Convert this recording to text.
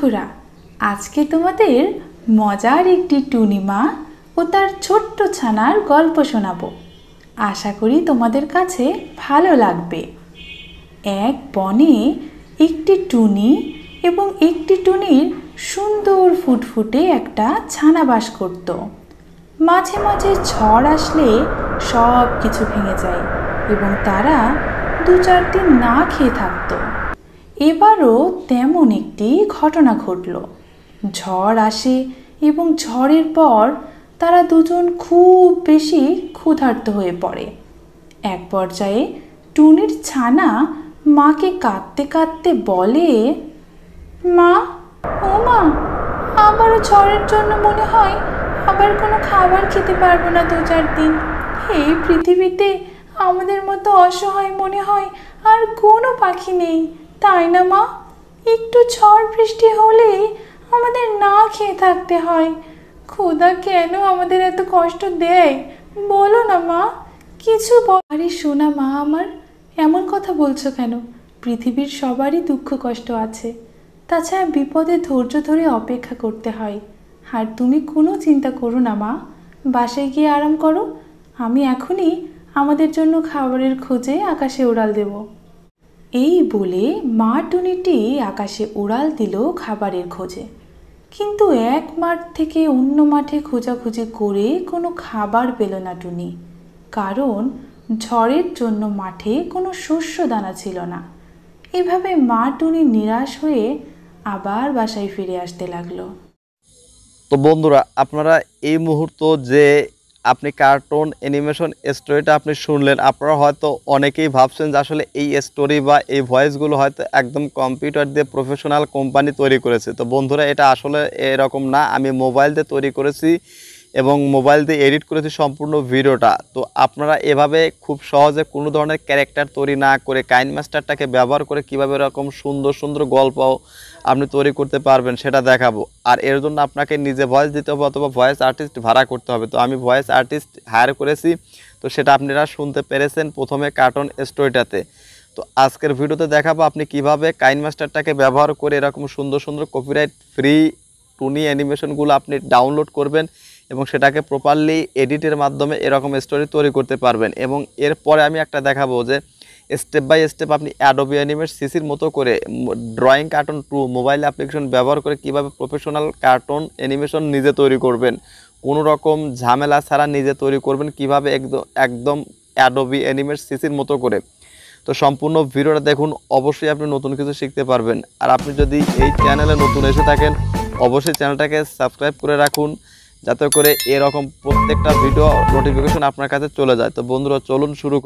বন্ধুরা, আজকে তোমাদের মজার একটি টুনি মা ও তার ছোট্ট ছানার গল্প শোনাবো। আশা করি তোমাদের কাছে ভালো লাগবে। এক বনে একটি টুনি এবং একটি টুনির সুন্দর ফুটফুটে একটা ছানা বাস করত। মাঝে মাঝে ঝড় আসলে সব কিছু ভেঙে যায় এবং তারা 2-4 দিন না খেয়ে থাকতো। এবারও তেমন একটি ঘটনা ঘটল। ঝড় আসে এবং ঝড়ের পর তারা দুজন খুব বেশি ক্ষুধার্ত হয়ে পড়ে। এক পর্যায়ে টুনির ছানা মাকে কাঁদতে কাঁদতে বলে, মা, ও মা, আবারও ঝড়ের জন্য মনে হয় আবার কোনো খাবার খেতে পারবো না 2-4 দিন। এই পৃথিবীতে আমাদের মতো অসহায় মনে হয় আর কোনো পাখি নেই, তাই না মা? একটু ঝড় বৃষ্টি হলেই আমাদের না খেয়ে থাকতে হয়। খোদা কেন আমাদের এত কষ্ট দেয় বলো না মা, কিছু আরে শোনা মা আমার, এমন কথা বলছো কেন? পৃথিবীর সবারই দুঃখ কষ্ট আছে, তাছাড়া বিপদে ধৈর্য ধরে অপেক্ষা করতে হয়। আর তুমি কোনো চিন্তা করো না মা, বাসায় গিয়ে আরাম করো। আমি এখনই আমাদের জন্য খাবারের খোঁজে আকাশে উড়াল দেব। এই বলে মা টুনিটি আকাশে উড়াল দিল খাবারের খোঁজে। কিন্তু এক মাঠ থেকে অন্য মাঠে খোঁজাখুঁজি করে কোনো খাবার পেল না টুনি, কারণ ঝড়ের জন্য মাঠে কোনো শস্য দানা ছিল না। এভাবে মা টুনি নিরাশ হয়ে আবার বাসায় ফিরে আসতে লাগলো। তো বন্ধুরা, আপনারা এই মুহূর্ত যে আপনি কার্টুন অ্যানিমেশন স্টোরিটা আপনি শুনলেন, আপনারা হয়তো অনেকেই ভাবছেন যে আসলে এই স্টোরি বা এই ভয়েসগুলো হয়তো একদম কম্পিউটার দিয়ে প্রফেশনাল কোম্পানি তৈরি করেছে। তো বন্ধুরা, এটা আসলে এরকম না, আমি মোবাইল দিয়ে তৈরি করেছি এবং মোবাইল দিয়ে এডিট করেছি সম্পূর্ণ ভিডিওটা। তো আপনারা এভাবে খুব সহজে কোনো ধরনের ক্যারেক্টার তৈরি না করে কাইন মাস্টারটাকে ব্যবহার করে কীভাবে এরকম সুন্দর সুন্দর গল্প আপনি তৈরি করতে পারবেন সেটা দেখাবো। আর এর জন্য আপনাকে নিজে ভয়েস দিতে হবে অথবা ভয়েস আর্টিস্ট ভাড়া করতে হবে। তো আমি ভয়েস আর্টিস্ট হায়ার করেছি, তো সেটা আপনারা শুনতে পেরেছেন প্রথমে কার্টুন স্টোরিটাতে। তো আজকের ভিডিওতে দেখাবো আপনি কিভাবে কাইন মাস্টারটাকে ব্যবহার করে এরকম সুন্দর সুন্দর কপিরাইট ফ্রি টুনি অ্যানিমেশনগুলো আপনি ডাউনলোড করবেন এবং সেটাকে প্রপারলি এডিটের মাধ্যমে এরকম স্টোরি তৈরি করতে পারবেন। এবং এরপরে আমি একটা দেখাবো যে স্টেপ বাই স্টেপ আপনি অ্যাডোবি অ্যানিমেট সিসির মতো করে ড্রয়িং কার্টুন 2 মোবাইল অ্যাপ্লিকেশন ব্যবহার করে কিভাবে প্রফেশনাল কার্টুন অ্যানিমেশন নিজে তৈরি করবেন, কোনো রকম ঝামেলা ছাড়া নিজে তৈরি করবেন কিভাবে একদম অ্যাডোবি অ্যানিমেট সিসির মতো করে। তো সম্পূর্ণ ভিডিওটা দেখুন, অবশ্যই আপনি নতুন কিছু শিখতে পারবেন। আর আপনি যদি এই চ্যানেলে নতুন এসে থাকেন, অবশ্যই চ্যানেলটাকে সাবস্ক্রাইব করে রাখুন যাতে করে এরকম প্রত্যেকটা ভিডিও নোটিফিকেশন আপনার কাছে চলে যায়। তো বন্ধুরা, চলুন শুরু।